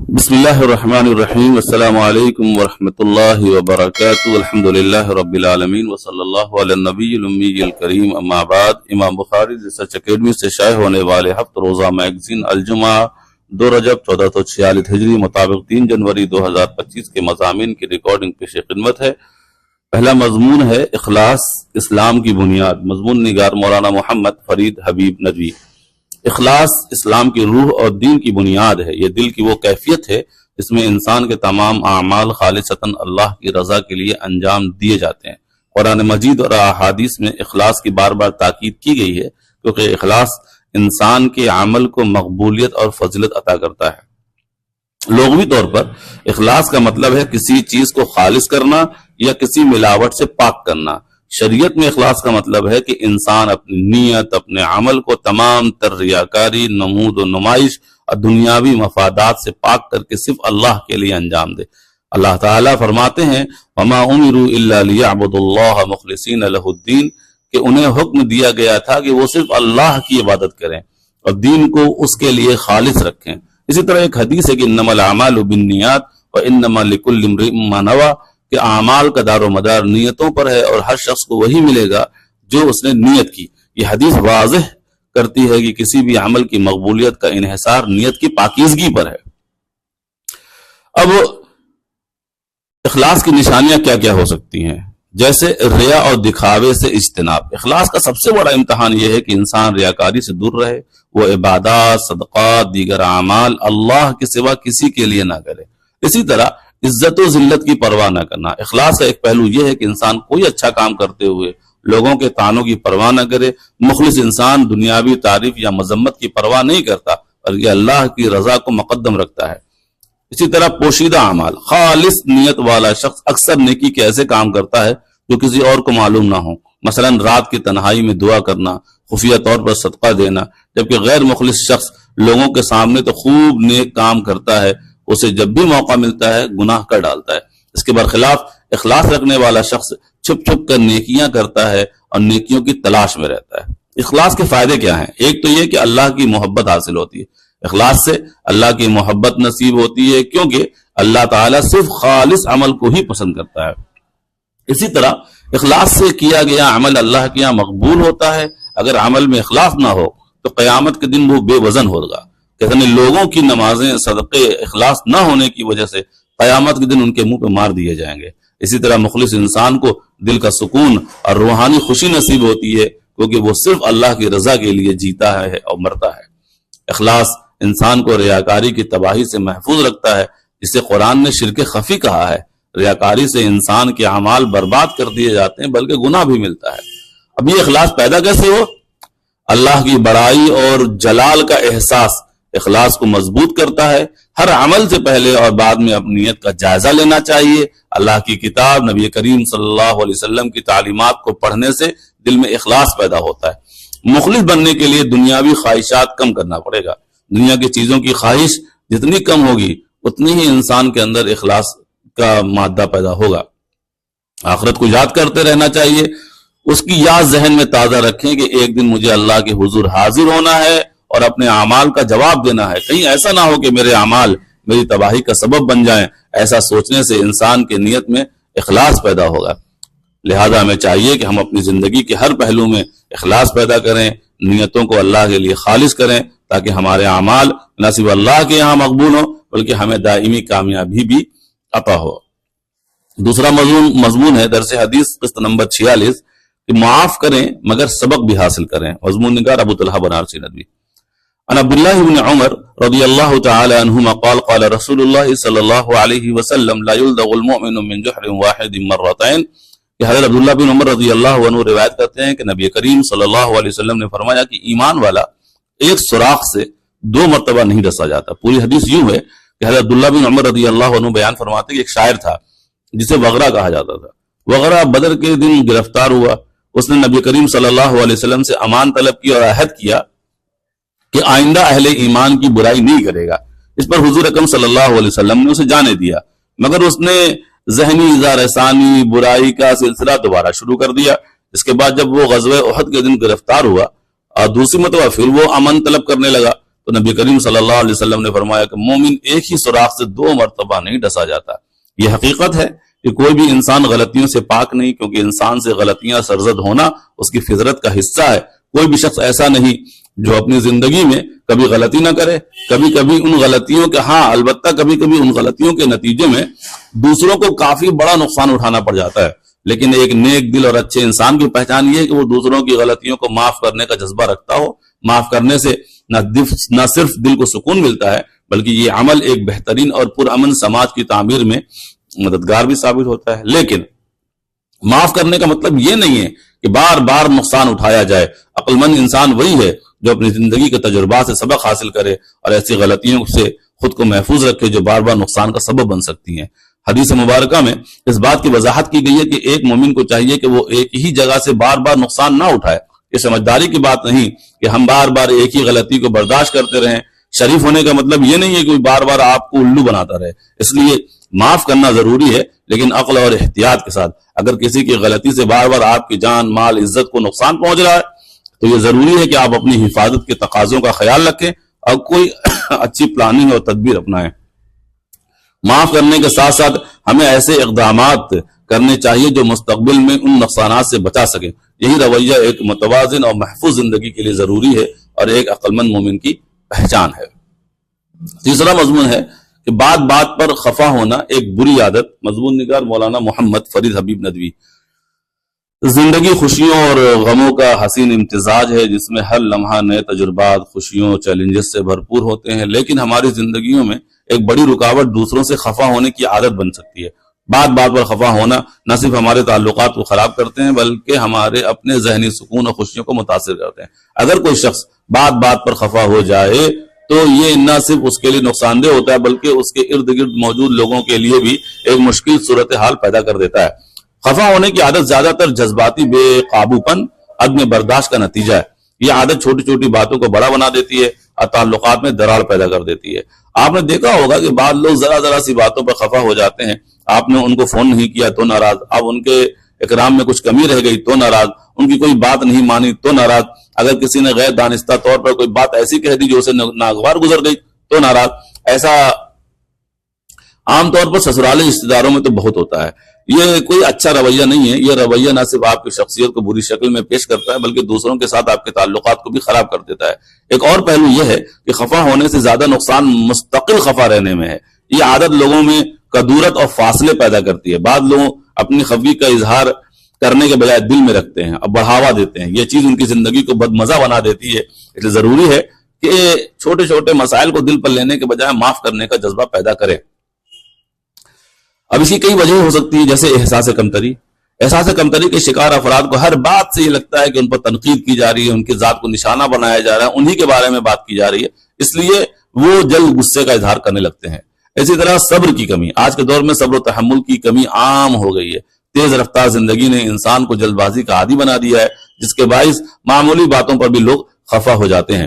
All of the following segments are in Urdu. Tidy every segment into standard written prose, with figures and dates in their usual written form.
بسم اللہ الرحمن الرحیم، السلام علیکم ورحمۃ اللہ وبرکاتہ، الحمد للہ رب العالمین وصلی اللہ علی النبی الامی الکریم، اما بعد۔ امام بخاری ریسرچ اکیڈمی سے شائع ہونے والے ہفت روزہ میگزین الجمعہ 2 رجب 1446 ہجری مطابق 3 جنوری 2025 کے مضامین کی ریکارڈنگ پیش خدمت ہے۔ پہلا مضمون ہے اخلاص اسلام کی بنیاد، مضمون نگار مولانا محمد فرید حبیب ندوی۔ اخلاص اسلام کی روح اور دین کی بنیاد ہے۔ یہ دل کی وہ کیفیت ہے جس میں انسان کے تمام اعمال خالصتاً اللہ کی رضا کے لیے انجام دیے جاتے ہیں۔ قرآن مجید اور احادیث میں اخلاص کی بار بار تاکید کی گئی ہے، کیونکہ اخلاص انسان کے عمل کو مقبولیت اور فضیلت عطا کرتا ہے۔ لغوی طور پر اخلاص کا مطلب ہے کسی چیز کو خالص کرنا یا کسی ملاوٹ سے پاک کرنا۔ شریعت میں اخلاص کا مطلب ہے کہ انسان اپنی نیت، اپنے عمل کو تمام تر ریاکاری، نمود و نمائش اور دنیاوی مفادات سے پاک کر کے صرف اللہ کے لیے انجام دے۔ اللہ تعالیٰ فرماتے ہیں وَمَا أُمِرُوا إِلَّا لِيَعْبُدُوا اللَّهَ مُخْلِصِينَ لَهُ الدِّينَ، کہ انہیں حکم دیا گیا تھا کہ وہ صرف اللہ کی عبادت کریں اور دین کو اس کے لیے خالص رکھیں۔ اسی طرح ایک حدیث ہے کہ انما الاعمال بالنیات وانما لکل امرئ ما نوى، کہ اعمال کا دار و مدار نیتوں پر ہے اور ہر شخص کو وہی ملے گا جو اس نے نیت کی۔ یہ حدیث واضح کرتی ہے کہ کسی بھی عمل کی مقبولیت کا انحصار نیت کی پاکیزگی پر ہے۔ اب اخلاص کی نشانیاں کیا کیا ہو سکتی ہیں؟ جیسے ریا اور دکھاوے سے اجتناب۔ اخلاص کا سب سے بڑا امتحان یہ ہے کہ انسان ریاکاری سے دور رہے، وہ عبادات، صدقات، دیگر اعمال اللہ کے سوا کسی کے لیے نہ کرے۔ اسی طرح عزت و ذلت کی پرواہ نہ کرنا۔ اخلاص کا ایک پہلو یہ ہے کہ انسان کوئی اچھا کام کرتے ہوئے لوگوں کے طعنوں کی پرواہ نہ کرے۔ مخلص انسان دنیاوی تعریف یا مذمت کی پرواہ نہیں کرتا بلکہ اللہ کی رضا کو مقدم رکھتا ہے۔ اسی طرح پوشیدہ اعمال، خالص نیت والا شخص اکثر نیکی کے ایسے کام کرتا ہے جو کسی اور کو معلوم نہ ہو، مثلا رات کی تنہائی میں دعا کرنا، خفیہ طور پر صدقہ دینا، جبکہ غیر مخلص شخص لوگوں کے سامنے تو خوب نیک کام کرتا ہے، اسے جب بھی موقع ملتا ہے گناہ کر ڈالتا ہے۔ اس کے برخلاف اخلاص رکھنے والا شخص چھپ چھپ کر نیکیاں کرتا ہے اور نیکیوں کی تلاش میں رہتا ہے۔ اخلاص کے فائدے کیا ہیں؟ ایک تو یہ کہ اللہ کی محبت حاصل ہوتی ہے۔ اخلاص سے اللہ کی محبت نصیب ہوتی ہے، کیونکہ اللہ تعالیٰ صرف خالص عمل کو ہی پسند کرتا ہے۔ اسی طرح اخلاص سے کیا گیا عمل اللہ کے یہاں مقبول ہوتا ہے۔ اگر عمل میں اخلاص نہ ہو تو قیامت کے دن وہ بے وزن ہوگا۔ کہتے ہیں لوگوں کی نمازیں، صدقے اخلاص نہ ہونے کی وجہ سے قیامت کے دن ان کے منہ پہ مار دیے جائیں گے۔ اسی طرح مخلص انسان کو دل کا سکون اور روحانی خوشی نصیب ہوتی ہے، کیونکہ وہ صرف اللہ کی رضا کے لیے جیتا ہے اور مرتا ہے۔ اخلاص انسان کو ریاکاری کی تباہی سے محفوظ رکھتا ہے، جسے قرآن نے شرک خفی کہا ہے۔ ریاکاری سے انسان کے اعمال برباد کر دیے جاتے ہیں بلکہ گناہ بھی ملتا ہے۔ اب یہ اخلاص پیدا کیسے ہو؟ اللہ کی بڑائی اور جلال کا احساس اخلاص کو مضبوط کرتا ہے۔ ہر عمل سے پہلے اور بعد میں اپنی نیت کا جائزہ لینا چاہیے۔ اللہ کی کتاب، نبی کریم صلی اللہ علیہ وسلم کی تعلیمات کو پڑھنے سے دل میں اخلاص پیدا ہوتا ہے۔ مخلص بننے کے لیے دنیاوی خواہشات کم کرنا پڑے گا۔ دنیا کی چیزوں کی خواہش جتنی کم ہوگی اتنی ہی انسان کے اندر اخلاص کا مادہ پیدا ہوگا۔ آخرت کو یاد کرتے رہنا چاہیے، اس کی یاد ذہن میں تازہ رکھیں کہ ایک دن مجھے اللہ کے حضور حاضر ہونا ہے اور اپنے اعمال کا جواب دینا ہے۔ کہیں ایسا نہ ہو کہ میرے اعمال میری تباہی کا سبب بن جائیں۔ ایسا سوچنے سے انسان کے نیت میں اخلاص پیدا ہوگا۔ لہذا ہمیں چاہیے کہ ہم اپنی زندگی کے ہر پہلو میں اخلاص پیدا کریں، نیتوں کو اللہ کے لیے خالص کریں، تاکہ ہمارے اعمال نہ صرف اللہ کے یہاں مقبول ہوں بلکہ ہمیں دائمی کامیابی بھی عطا ہو۔ دوسرا مضمون ہے درس حدیث قسط نمبر 46 کہ معاف کریں مگر سبق بھی حاصل کریں۔ مضمون نگار ابو طلحہ بنارسی ندوی۔ عن عبد الله بن عمر رضی اللہ تعالی عنہما قال قال رسول اللہ صلی اللہ علیہ وسلم لا يلدغ المؤمن من جحر واحد مرتين، کہ حضرت عبداللہ بن عمر رضی اللہ عنہ روایت کرتے ہیں کہ نبی کریم صلی اللہ علیہ وسلم نے فرمایا کہ ایمان والا ایک سوراخ سے 2 مرتبہ نہیں ڈسا جاتا۔ پوری حدیث یوں ہے کہ حضرت عبداللہ بن عمر رضی اللہ عنہ بیان فرماتے کہ ایک شاعر تھا جسے وغرہ کہا جاتا تھا۔ وغرہ بدر کے دن گرفتار ہوا۔ اس نے نبی کریم صلی اللہ علیہ وسلم سے امان طلب کی اور عہد کیا کہ آئندہ اہل ایمان کی برائی نہیں کرے گا۔ اس پر حضور اکرم صلی اللہ علیہ وسلم نے اسے جانے دیا، مگر اس نے ذہنی اظہار ثانی برائی کا سلسلہ دوبارہ شروع کر دیا۔ اس کے بعد جب وہ غزوہ احد کے دن گرفتار ہوا اور دوسری مرتبہ پھر وہ امن طلب کرنے لگا تو نبی کریم صلی اللہ علیہ وسلم نے فرمایا کہ مومن ایک ہی سوراخ سے 2 مرتبہ نہیں ڈسا جاتا۔ یہ حقیقت ہے کہ کوئی بھی انسان غلطیوں سے پاک نہیں، کیونکہ انسان سے غلطیاں سرزد ہونا اس کی فطرت کا حصہ ہے۔ کوئی بھی شخص ایسا نہیں جو اپنی زندگی میں کبھی غلطی نہ کرے۔ کبھی کبھی ان غلطیوں کے البتہ کبھی کبھی ان غلطیوں کے نتیجے میں دوسروں کو کافی بڑا نقصان اٹھانا پڑ جاتا ہے، لیکن ایک نیک دل اور اچھے انسان کی پہچان یہ ہے کہ وہ دوسروں کی غلطیوں کو معاف کرنے کا جذبہ رکھتا ہو۔ معاف کرنے سے نہ صرف دل کو سکون ملتا ہے، بلکہ یہ عمل ایک بہترین اور پرامن سماج کی تعمیر میں مددگار بھی ثابت ہوتا ہے۔ لیکن معاف کرنے کا مطلب یہ نہیں ہے کہ بار بار نقصان اٹھایا جائے۔ عقل مند انسان وہی ہے جو اپنی زندگی کے تجربات سے سبق حاصل کرے اور ایسی غلطیوں سے خود کو محفوظ رکھے جو بار بار نقصان کا سبب بن سکتی ہیں۔ حدیث مبارکہ میں اس بات کی وضاحت کی گئی ہے کہ ایک مومن کو چاہیے کہ وہ ایک ہی جگہ سے بار بار نقصان نہ اٹھائے۔ یہ سمجھداری کی بات نہیں کہ ہم بار بار ایک ہی غلطی کو برداشت کرتے رہیں۔ شریف ہونے کا مطلب یہ نہیں ہے کہ کوئی بار بار آپ کو الو بناتا رہے۔ اس لیے معاف کرنا ضروری ہے، لیکن عقل اور احتیاط کے ساتھ۔ اگر کسی کی غلطی سے بار بار آپ کی جان، مال، عزت کو نقصان پہنچ رہا ہے تو یہ ضروری ہے کہ آپ اپنی حفاظت کے تقاضوں کا خیال رکھیں اور کوئی اچھی پلاننگ اور تدبیر اپنائیں۔ معاف کرنے کے ساتھ ساتھ ہمیں ایسے اقدامات کرنے چاہیے جو مستقبل میں ان نقصانات سے بچا سکیں۔ یہی رویہ ایک متوازن اور محفوظ زندگی کے لیے ضروری ہے اور ایک عقل مند مومن کی پہچان ہے۔ تیسرا مضمون ہے کہ بات بات پر خفا ہونا ایک بری عادت۔ مضمون نگار مولانا محمد فرید حبیب ندوی۔ زندگی خوشیوں اور غموں کا حسین امتزاج ہے جس میں ہر لمحہ نئے تجربات، خوشیوں، چیلنجز سے بھرپور ہوتے ہیں، لیکن ہماری زندگیوں میں ایک بڑی رکاوٹ دوسروں سے خفا ہونے کی عادت بن سکتی ہے۔ بات بات پر خفا ہونا نہ صرف ہمارے تعلقات کو خراب کرتے ہیں بلکہ ہمارے اپنے ذہنی سکون اور خوشیوں کو متاثر کرتے ہیں۔ اگر کوئی شخص بات بات پر خفا ہو جائے تو یہ نہ صرف اس کے لیے نقصان دہ ہوتا ہے بلکہ اس کے ارد گرد موجود لوگوں کے لیے بھی ایک مشکل صورتحال پیدا کر دیتا ہے۔ خفا ہونے کی عادت زیادہ تر جذباتی بے قابو پن، عدم برداشت کا نتیجہ ہے۔ یہ عادت چھوٹی چھوٹی باتوں کو بڑا بنا دیتی ہے اور تعلقات میں دراڑ پیدا کر دیتی ہے۔ آپ نے دیکھا ہوگا کہ بعض لوگ ذرا سی باتوں پر خفا ہو جاتے ہیں۔ آپ نے ان کو فون نہیں کیا تو ناراض، اب ان کے اکرام میں کچھ کمی رہ گئی تو ناراض، ان کی کوئی بات نہیں مانی تو ناراض، اگر کسی نے غیر دانستہ طور پر کوئی بات ایسی کہہ دی جو اسے ناگوار گزر گئی تو ناراض۔ ایسا عام طور پر سسرالی رشتہ داروں میں تو بہت ہوتا ہے۔ یہ کوئی اچھا رویہ نہیں ہے۔ یہ رویہ نہ صرف آپ کی شخصیت کو بری شکل میں پیش کرتا ہے بلکہ دوسروں کے ساتھ آپ کے تعلقات کو بھی خراب کر دیتا ہے۔ ایک اور پہلو یہ ہے کہ خفا ہونے سے زیادہ نقصان مستقل خفا رہنے میں ہے۔ یہ عادت لوگوں میں کدورت اور فاصلے پیدا کرتی ہے۔ بعض لوگ اپنی خفگی کا اظہار کرنے کے بجائے دل میں رکھتے ہیں اور بڑھاوا دیتے ہیں۔ یہ چیز ان کی زندگی کو بدمزہ بنا دیتی ہے۔ اس لیے ضروری ہے کہ چھوٹے چھوٹے مسائل کو دل پر لینے کے بجائے معاف کرنے کا جذبہ پیدا کرے۔ اب اس کی کئی وجہ ہو سکتی ہے، جیسے احساس کمتری۔ احساس کمتری کے شکار افراد کو ہر بات سے یہ لگتا ہے کہ ان پر تنقید کی جا رہی ہے، ان کی ذات کو نشانہ بنایا جا رہا ہے، انہی کے بارے میں بات کی جا رہی ہے، اس لیے وہ جلد غصے کا اظہار کرنے لگتے ہیں۔ اسی طرح صبر کی کمی۔ آج کے دور میں صبر و تحمل کی کمی عام ہو گئی ہے۔ تیز رفتار زندگی نے انسان کو جلد بازی کا عادی بنا دیا ہے، جس کے باعث معمولی باتوں پر بھی لوگ خفا ہو جاتے ہیں۔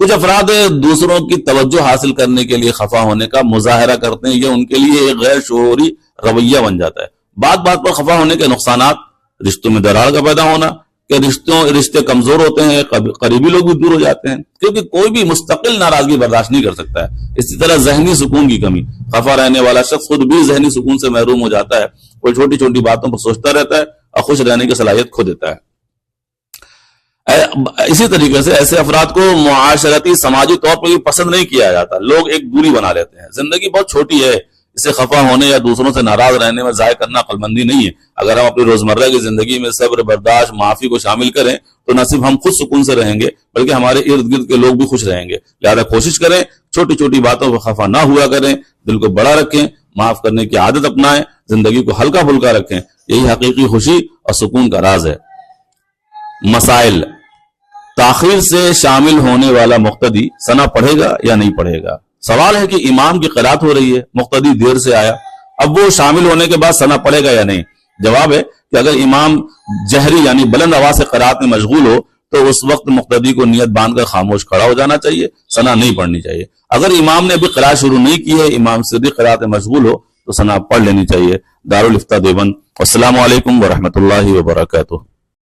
کچھ افراد دوسروں کی توجہ حاصل کرنے کے لیے خفا ہونے کا مظاہرہ کرتے ہیں، یہ ان کے لیے ایک غیر شعوری رویہ بن جاتا ہے۔ بات بات پر خفا ہونے کے نقصانات: رشتوں میں دراڑ کا پیدا ہونا، کہ رشتے کمزور ہوتے ہیں، قریبی لوگ بھی دور ہو جاتے ہیں کیونکہ کوئی بھی مستقل ناراضگی برداشت نہیں کر سکتا ہے۔ اسی طرح ذہنی سکون کی کمی۔ خفا رہنے والا شخص خود بھی ذہنی سکون سے محروم ہو جاتا ہے، وہ چھوٹی چھوٹی باتوں پر سوچتا رہتا ہے اور خوش رہنے کی صلاحیت کھو دیتا ہے۔ اسی طریقے سے ایسے افراد کو معاشرتی سماجی طور پر بھی پسند نہیں کیا جاتا، لوگ ایک دوری بنا لیتے ہیں۔ زندگی بہت چھوٹی ہے، اسے خفا ہونے یا دوسروں سے ناراض رہنے میں ضائع کرنا عقل مندی نہیں ہے۔ اگر ہم اپنی روزمرہ کی زندگی میں صبر، برداشت، معافی کو شامل کریں تو نہ صرف ہم خود سکون سے رہیں گے بلکہ ہمارے ارد گرد کے لوگ بھی خوش رہیں گے۔ لہذا کوشش کریں چھوٹی چھوٹی باتوں پر خفا نہ ہوا کریں، دل کو بڑا رکھیں، معاف کرنے کی عادت اپنائیں، زندگی کو ہلکا پھلکا رکھیں، یہی حقیقی خوشی اور سکون کا راز ہے۔ مسائل: تاخیر سے شامل ہونے والا مقتدی ثنا پڑھے گا یا نہیں پڑھے گا؟ سوال ہے کہ امام کی قرات ہو رہی ہے، مقتدی دیر سے آیا، اب وہ شامل ہونے کے بعد ثنا پڑھے گا یا نہیں؟ جواب ہے کہ اگر امام جہری یعنی بلند آواز سے قرات میں مشغول ہو تو اس وقت مقتدی کو نیت باندھ کر خاموش کھڑا ہو جانا چاہیے، ثنا نہیں پڑھنی چاہیے۔ اگر امام نے ابھی قرات شروع نہیں کی ہے، امام سری قرات میں مشغول ہو تو ثنا پڑھ لینی چاہیے۔ دارالفتہ دیوبند۔ السلام علیکم ورحمۃ اللہ وبرکاتہ۔